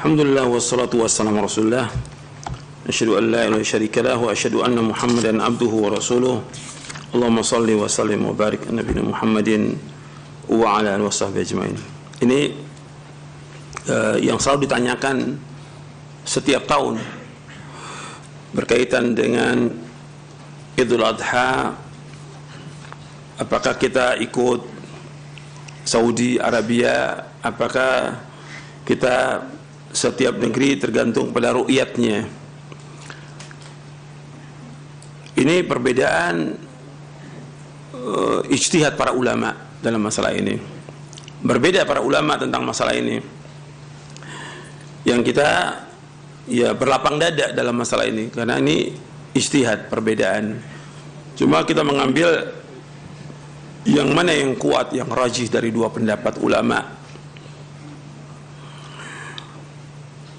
Alhamdulillah wassalatu wassalamu rasulullah. Asyhadu an la ilaha syarika lahu wa asyhadu anna Muhammadan abduhu wa rasuluh. Allahumma shalli wa sallim wa barik ala nabiyina Muhammadin wa ala alihi washabbihi ajmain. Ini yang selalu ditanyakan setiap tahun berkaitan dengan Idul Adha. Apakah kita ikut Saudi Arabia? Apakah kita setiap negeri tergantung pada ru'yatnya? Ini perbedaan ijtihad para ulama dalam masalah ini. Berbeda para ulama tentang masalah ini. Yang kita berlapang dada dalam masalah ini, karena ini ijtihad, perbedaan. Cuma kita mengambil yang mana yang kuat, yang rajih dari dua pendapat ulama.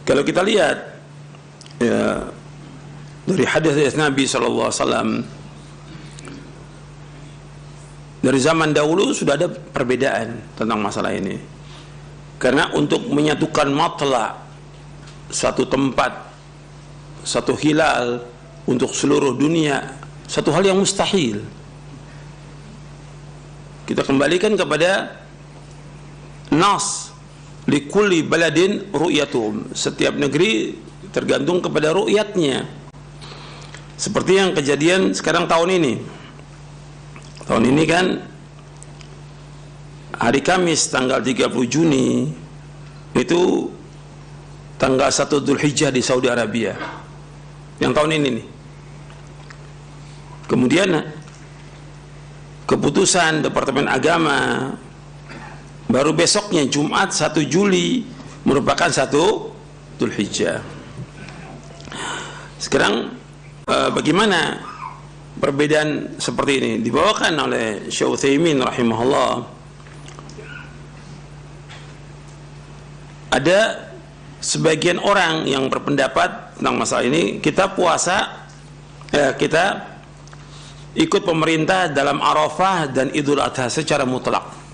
Kalau kita lihat dari hadis Nabi SAW, dari zaman dahulu sudah ada perbedaan tentang masalah ini. Karena untuk menyatukan matla satu tempat, satu hilal untuk seluruh dunia, satu hal yang mustahil. Kita kembalikan kepada nas likulli baladin ru'yatum. Setiap negeri tergantung kepada ru'yatnya. Seperti yang kejadian sekarang tahun ini. Tahun ini kan hari Kamis tanggal 30 Juni itu tanggal 1 Dzulhijjah di Saudi Arabia. Yang tahun ini nih. Kemudian keputusan Departemen Agama baru besoknya Jumat 1 Juli merupakan 1 Dzulhijjah. Sekarang bagaimana perbedaan seperti ini dibawakan oleh Syekh Utsaimin rahimahullah. Ada sebagian orang yang berpendapat tentang masalah ini, kita puasa, kita ikut pemerintah dalam Arafah dan Idul Adha secara mutlak.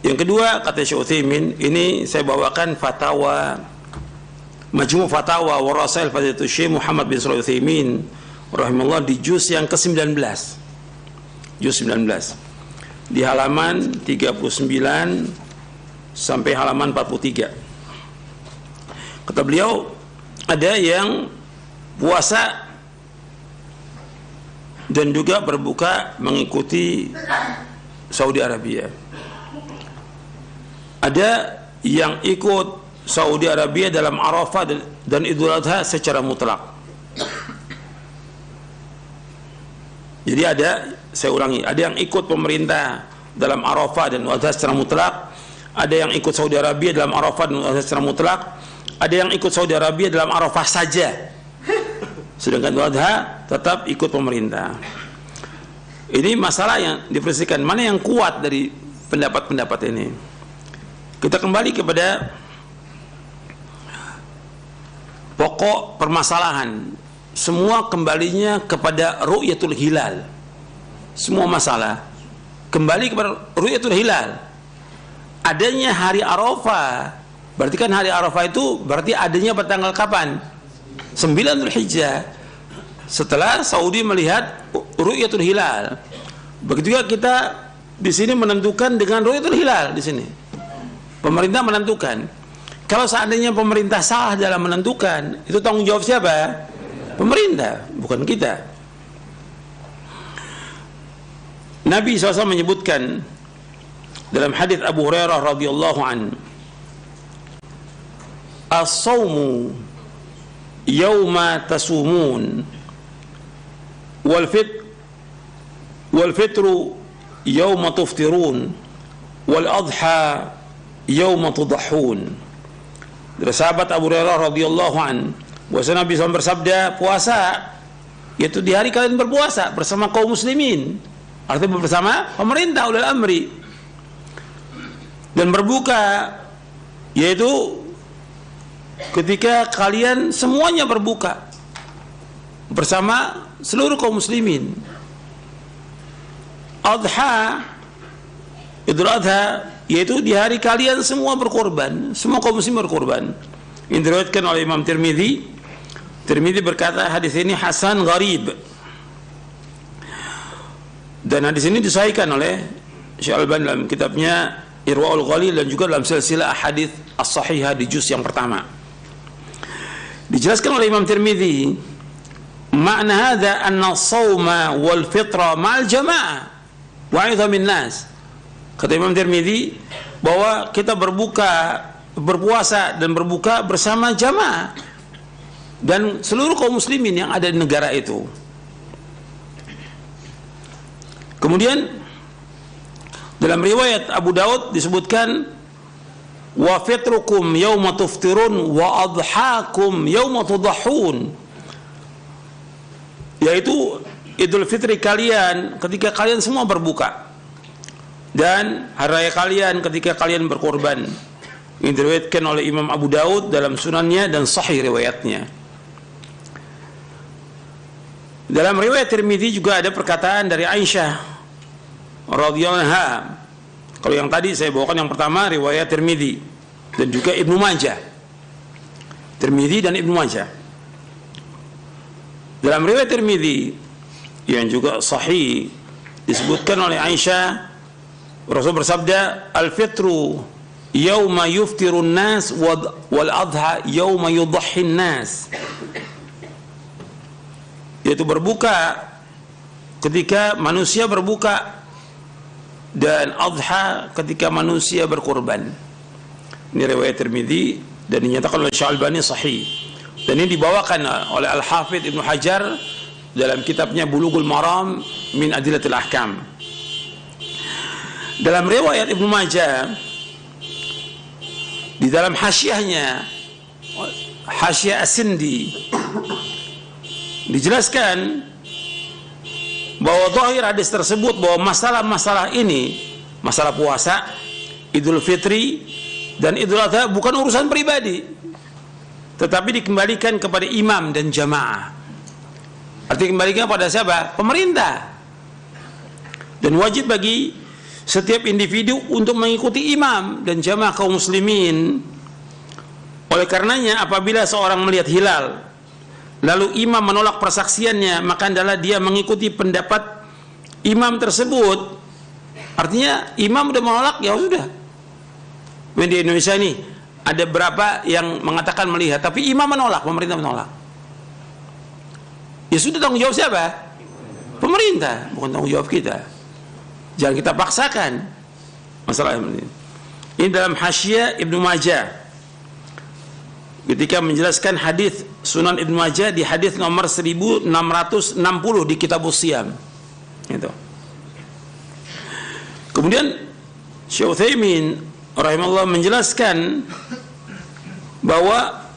Yang kedua, kata Syekh Utsaimin, ini saya bawakan fatwa Majmu' Fatawa wa Rasail Fadilatul Syekh Muhammad bin Shalih Utsaimin rahimahullah di juz yang ke-19. Juz 19. Di halaman 39 sampai halaman 43. Kata beliau, ada yang puasa dan juga berbuka mengikuti Saudi Arabia. Ada yang ikut Saudi Arabia dalam Arafah dan Idul Adha secara mutlak. Jadi ada, saya ulangi, ada yang ikut pemerintah dalam Arafah dan Idul Adha secara mutlak, ada yang ikut Saudi Arabia dalam Arafah dan Idul Adha secara mutlak, ada yang ikut Saudi Arabia dalam Arafah saja, sedangkan Idul Adha tetap ikut pemerintah. Ini masalah yang diperhatikan, mana yang kuat dari pendapat-pendapat ini. Kita kembali kepada pokok permasalahan. Semua kembalinya kepada ru'yatul hilal. Semua masalah kembali kepada ru'yatul hilal. Adanya hari Arafah, berarti kan hari Arafah itu berarti adanya pada tanggal kapan? 9 Dzulhijjah. Setelah Saudi melihat ru'yatul hilal. Begitu juga kita di sini menentukan dengan ru'yatul hilal di sini. Pemerintah menentukan. Kalau seandainya pemerintah salah dalam menentukan, itu tanggung jawab siapa? Pemerintah, bukan kita. Nabi SAW menyebutkan dalam hadis Abu Hurairah radhiyallahu an, as-saumu yawma tasumun wal fitru yawma tuftirun wal adha yawma tudahhun. Dari sahabat Abu Hurairah radhiyallahu an, bahwa Nabi SAW bersabda, puasa yaitu di hari kalian berpuasa bersama kaum muslimin, artinya bersama pemerintah ulil amri, dan berbuka yaitu ketika kalian semuanya berbuka bersama seluruh kaum muslimin. Adha, Idul Adha yaitu di hari kalian semua berkorban, semua kaum muslim berkorban. Ini diriwayatkan oleh Imam Tirmidzi. Tirmidzi berkata hadis ini hasan gharib. Dan hadis ini disahihkan oleh Syekh Al-Albani dalam kitabnya Irwaul Ghalil dan juga dalam silsilah hadis as-sahihah di juz yang pertama. Dijelaskan oleh Imam Tirmidzi, makna hadza anna as-shauma wal fitra ma'al jamaah wa 'idhamin nas. Kata Imam Tirmidzi bahwa kita berpuasa dan berbuka bersama jamaah dan seluruh kaum muslimin yang ada di negara itu. Kemudian dalam riwayat Abu Daud disebutkan wa fitrukum yauma tuftirun wa adhakum yauma tudahhun, yaitu Idul Fitri kalian ketika kalian semua berbuka dan hari raya kalian ketika kalian berkorban. Ini diriwayatkan oleh Imam Abu Daud dalam sunannya dan sahih riwayatnya. Dalam riwayat Tirmidzi juga ada perkataan dari Aisyah radhiyallahu anha. Kalau yang tadi saya bawakan yang pertama riwayat Tirmidzi dan juga Ibnu Majah. Tirmidzi dan Ibnu Majah. Dalam riwayat Tirmidzi yang juga sahih disebutkan oleh Aisyah, Rasul bersabda, al-fitru yauma yuftirun nas wal adha yauma yudhhin nas. Yaitu berbuka ketika manusia berbuka dan adha ketika manusia berkorban. Ini riwayat Tirmidzi dan dinyatakan oleh Syekh Al-Albani sahih. Dan ini dibawakan oleh Al-Hafidz Ibnu Hajar dalam kitabnya Bulughul Maram min Adillatil Ahkam. Dalam riwayat Ibnu Majah di dalam hasyiahnya, Hasyiah As-Sindi, dijelaskan bahwa zahir hadis tersebut bahwa masalah-masalah ini, masalah puasa, Idul Fitri dan Idul Adha bukan urusan pribadi, tetapi dikembalikan kepada imam dan jamaah. Artinya dikembalikan pada siapa? Pemerintah. Dan wajib bagi setiap individu untuk mengikuti imam dan jamaah kaum muslimin. Oleh karenanya apabila seorang melihat hilal lalu imam menolak persaksiannya, maka adalah dia mengikuti pendapat imam tersebut. Artinya imam udah menolak, ya sudah. Di Indonesia ini ada berapa yang mengatakan melihat, tapi imam menolak, pemerintah menolak. Ya sudah, tanggung jawab siapa? Pemerintah, bukan tanggung jawab kita. Jangan kita paksakan masalah ini. Ini dalam Hasyiah Ibnu Majah ketika menjelaskan hadis Sunan Ibnu Majah di hadis nomor 1660 di Kitabus Shiyam. Itu. Kemudian Syekh Utsaimin rahimahullah menjelaskan bahwa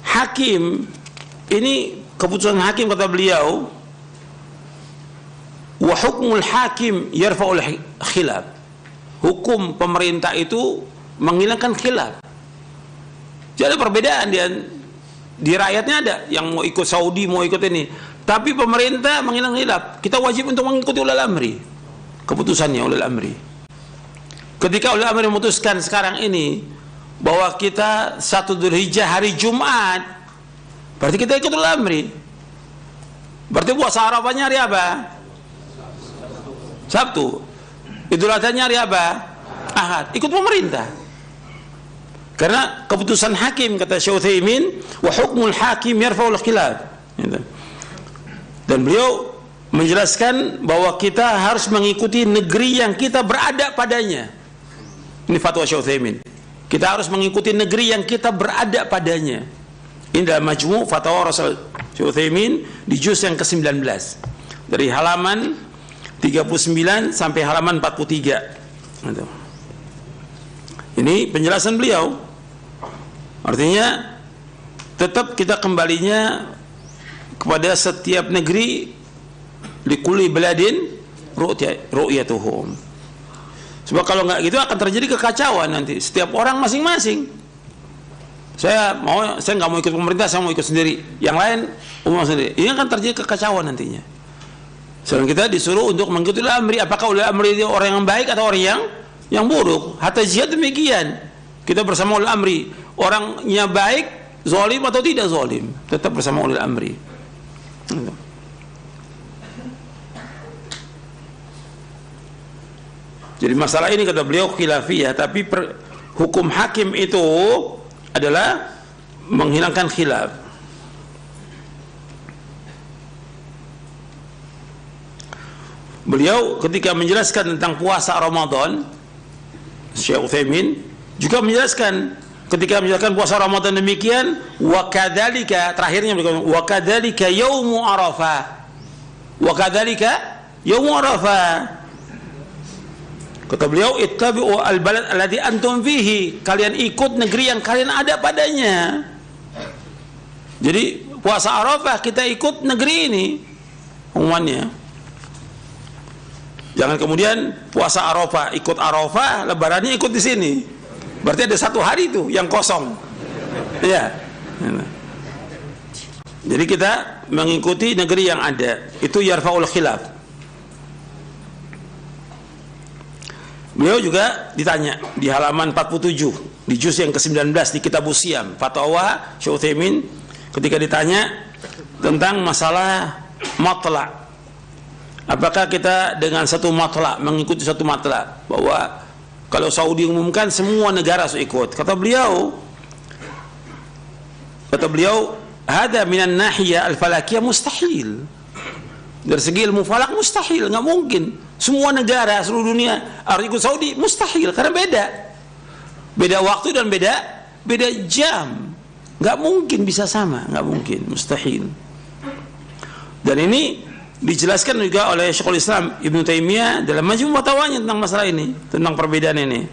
hakim ini, keputusan hakim kata beliau, wa hukmul hakim yarfa'ul khilaf. Hukum pemerintah itu menghilangkan khilaf. Jadi ada perbedaan di rakyatnya, ada yang mau ikut Saudi, mau ikut ini, tapi pemerintah menghilangkan khilaf. Kita wajib untuk mengikuti ulil amri, keputusannya ulil amri. Ketika ulil amri memutuskan sekarang ini bahwa kita 1 Dzulhijjah hari Jumat, berarti kita ikut ulil amri. Berarti puasa Arafahnya hari apa? Sabtu. Idul Adhanya hari apa? Ahad. Ikut pemerintah. Karena keputusan hakim, kata Syekh Utsaimin, wa hukmul hakim yarfa'ul khilaf. Dan beliau menjelaskan bahwa kita harus mengikuti negeri yang kita berada padanya. Ini fatwa Syekh Utsaimin. Kita harus mengikuti negeri yang kita berada padanya. Ini dalam Majmu' Fatwa Rasul Syekh Utsaimin di juz yang ke-19 dari halaman 39 sampai halaman 43. Ini penjelasan beliau. Artinya tetap kita kembalinya kepada setiap negeri, likulli baladin ru'yatuhum. Sebab kalau nggak gitu akan terjadi kekacauan nanti. Setiap orang masing-masing. Saya nggak mau ikut pemerintah, saya mau ikut sendiri. Yang lain umum sendiri. Ini akan terjadi kekacauan nantinya. Sedangkan kita disuruh untuk mengikuti ulil amri. Apakah ulil amri itu orang yang baik atau orang yang yang buruk. Hatta jihad demikian. Kita bersama ulil amri. Orangnya baik, zalim atau tidak zalim, tetap bersama ulil amri. Jadi masalah ini kata beliau khilafiyah, tapi hukum hakim itu adalah menghilangkan khilaf. Beliau ketika menjelaskan tentang puasa Ramadan, Syekh Utsaimin juga menjelaskan ketika menjelaskan puasa Ramadan demikian, wa kadzalika, terakhirnya beliau wa kadzalika yaumu Arafah. Wa kadzalika yaumu Arafah. Kata beliau, ittabi'u al-balad alladhi antum fihi, kalian ikut negeri yang kalian ada padanya. Jadi puasa Arafah kita ikut negeri ini umumannya. Jangan kemudian puasa Arafah ikut Arafah, lebarannya ikut di sini. Berarti ada satu hari itu yang kosong. Ya. Jadi kita mengikuti negeri yang ada. Itu yarfa'ul khilaf. Beliau juga ditanya di halaman 47 di juz yang ke-19 di Kitabus Siyam, Fatwa Syekh Utsaimin ketika ditanya tentang masalah matla'. Apakah kita dengan satu matla', mengikuti satu matla', bahwa kalau Saudi umumkan semua negara harus ikut. Kata beliau, hada minan nahiyah al-falakiyah mustahil. Dari segi ilmu falak mustahil, nggak mungkin. Semua negara seluruh dunia harus ikut Saudi, mustahil, karena beda waktu dan beda jam, nggak mungkin bisa sama, nggak mungkin, mustahil. Dan ini dijelaskan juga oleh Syekhul Islam Ibnu Taimiyah dalam Majmu' Fatwanya tentang masalah ini, tentang perbedaan ini.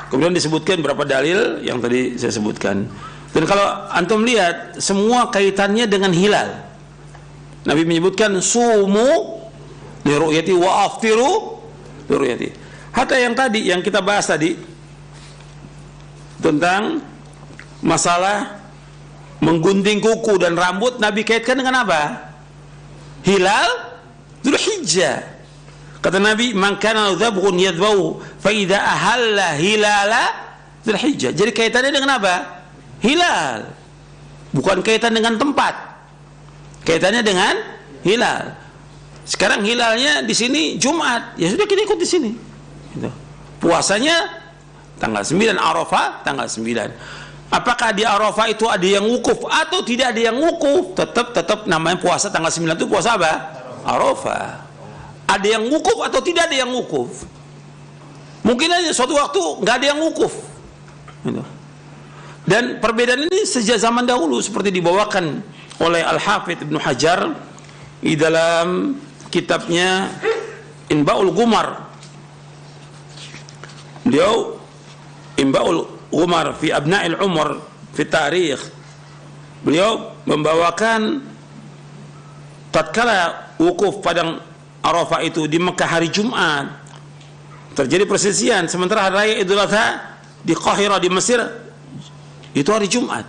Kemudian disebutkan beberapa dalil yang tadi saya sebutkan. Dan kalau antum lihat, semua kaitannya dengan hilal. Nabi menyebutkan sumu li ru'yati wa aftiru li ru'yati. Hatta yang tadi yang kita bahas tadi tentang masalah menggunting kuku dan rambut, Nabi kaitkan dengan apa? Hilal Dzulhijjah. Kata Nabi, "Man kana dzabhun yadhbahu fa idza ahalla hilala Dzulhijjah." Jadi kaitannya dengan apa? Hilal. Bukan kaitan dengan tempat. Kaitannya dengan hilal. Sekarang hilalnya di sini Jumat, ya sudah kita ikut di sini. Gitu. Puasanya tanggal 9, Arafah tanggal 9. Apakah di Arafah itu ada yang wukuf atau tidak ada yang wukuf? Tetap namanya puasa tanggal 9 itu puasa apa? Arafah. Ada yang wukuf atau tidak ada yang wukuf? Mungkin aja suatu waktu nggak ada yang wukuf. Gitu. Dan perbedaan ini sejak zaman dahulu seperti dibawakan oleh Al-Hafidz Ibnu Hajar di dalam kitabnya Inba'ul Ghumar. Beliau Inba'ul Ghumar fi Abna'il Umar fi Tarikh. Beliau membawakan tatkala wukuf padang Arafah itu di Mekah hari Jumat terjadi perselisihan, sementara hari raya Idul Adha di Qahirah di Mesir itu hari Jumat.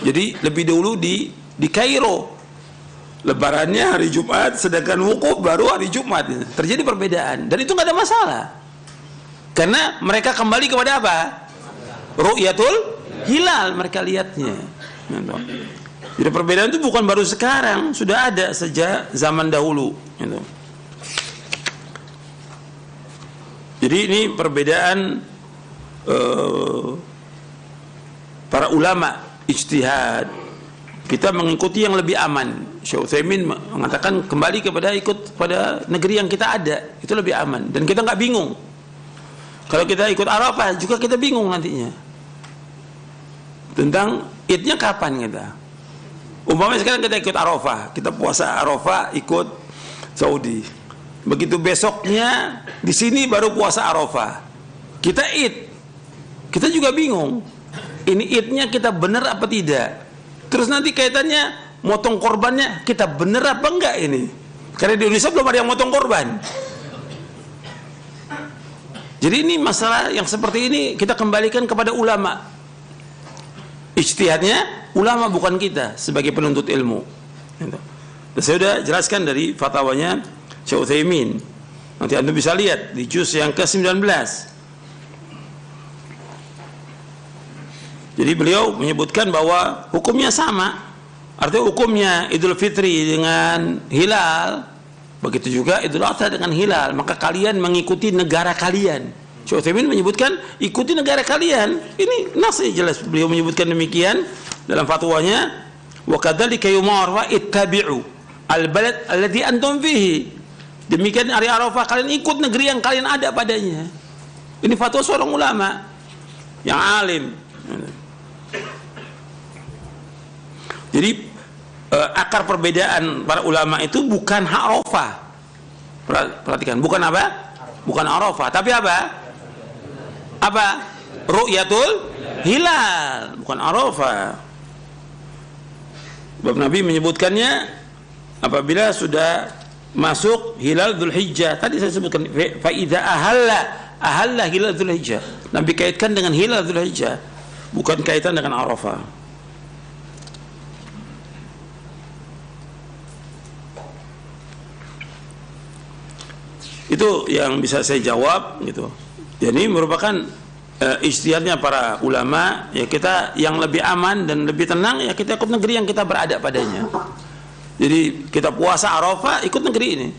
Jadi lebih dulu di Kairo lebarannya hari Jumat, sedangkan wukuf baru hari Jumat. Terjadi perbedaan dan itu nggak ada masalah karena mereka kembali kepada apa? Ru'yatul hilal, mereka lihatnya. Jadi perbedaan itu bukan baru sekarang, sudah ada sejak zaman dahulu. Jadi ini perbedaan para ulama ijtihad. Kita mengikuti yang lebih aman. Syekh Utsaimin mengatakan kembali kepada ikut pada negeri yang kita ada, itu lebih aman dan kita nggak bingung. Kalau kita ikut Arafah juga kita bingung nantinya tentang idnya kapan kita. Umpamanya sekarang kita ikut Arafah, kita puasa Arafah ikut Saudi. Begitu besoknya di sini baru puasa Arafah, kita id, kita juga bingung. Ini idnya kita benar apa tidak? Terus nanti kaitannya motong korbannya kita benar apa enggak ini? Karena di Indonesia belum ada yang motong korban. Jadi ini masalah yang seperti ini kita kembalikan kepada ulama. Ijtihadnya ulama, bukan kita sebagai penuntut ilmu. Dan saya sudah jelaskan dari fatwanya Syekh Utsaimin. Nanti Anda bisa lihat di juz yang ke-19. Jadi beliau menyebutkan bahwa hukumnya sama. Artinya hukumnya Idul Fitri dengan hilal, begitu juga Idul Adha dengan hilal. Maka kalian mengikuti negara kalian. Syekh Utsaimin menyebutkan ikuti negara kalian. Ini nasnya jelas beliau menyebutkan demikian dalam fatwanya. Wa kadzalika yumar wa ittabi'u al-balad alladhi antum fihi. Demikian hari Arafah kalian ikut negeri yang kalian ada padanya. Ini fatwa seorang ulama yang alim. Jadi akar perbedaan para ulama itu bukan Arafah. Perhatikan, bukan apa? Bukan Arafah, tapi apa? Apa? Ru'yatul hilal, bukan Arafah. Sebab Nabi menyebutkannya apabila sudah masuk hilal Dzulhijjah. Tadi saya sebutkan fa idza ahalla hilal Dzulhijjah. Nabi kaitkan dengan hilal Dzulhijjah, bukan kaitan dengan Arafah. Itu yang bisa saya jawab gitu. Jadi merupakan ijtihadnya para ulama. Ya, kita yang lebih aman dan lebih tenang ya kita ikut negeri yang kita berada padanya. Jadi kita puasa Arafah ikut negeri ini.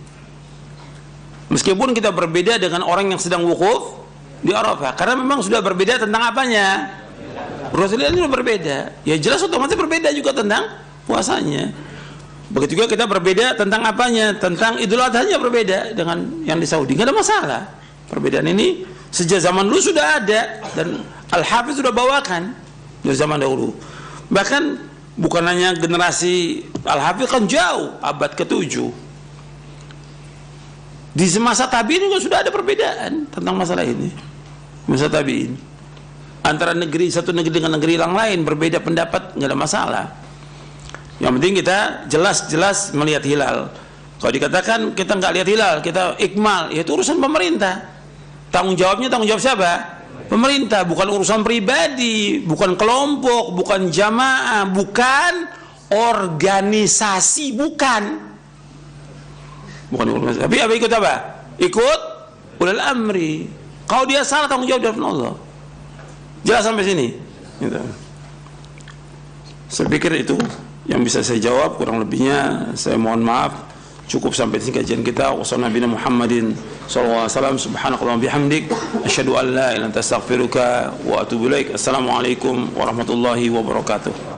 Meskipun kita berbeda dengan orang yang sedang wukuf di Arafah, karena memang sudah berbeda tentang apanya. Rasulullah itu berbeda. Ya jelas otomatis berbeda juga tentang puasanya. Begitu juga kita berbeda tentang apanya, tentang Idul Adha-nya berbeda dengan yang di Saudi. Enggak ada masalah. Perbedaan ini sejak zaman dulu sudah ada dan Al-Hafiz sudah bawakan dari zaman dahulu. Bahkan bukan hanya generasi Al-Hafiz kan jauh, abad ke-7. Di semasa tabi'in juga sudah ada perbedaan tentang masalah ini. Masa tabi'in. Antara negeri satu negeri dengan negeri yang lain berbeda pendapat, nggak ada masalah. Yang penting kita jelas-jelas melihat hilal. Kalau dikatakan kita nggak lihat hilal, kita ikmal, ya itu urusan pemerintah. Tanggung jawabnya tanggung jawab siapa? Pemerintah, bukan urusan pribadi, bukan kelompok, bukan jamaah, bukan organisasi, bukan organisasi. Tapi apa ikut apa? Ikut ulil amri. Kalau dia salah tanggung jawab dari Allah. Jelas sampai sini. Gitu. Saya pikir itu yang bisa saya jawab. Kurang lebihnya saya mohon maaf. Cukup sampai sini kajian kita. Wassalamualaikum warahmatullahi wabarakatuh. Sallallahu alaihi wasallam. Subhanakallahumma bihamdik. Asyhadu an la ilaha illa anta astaghfiruka wa atubu ilaik. Assalamualaikum warahmatullahi wabarakatuh.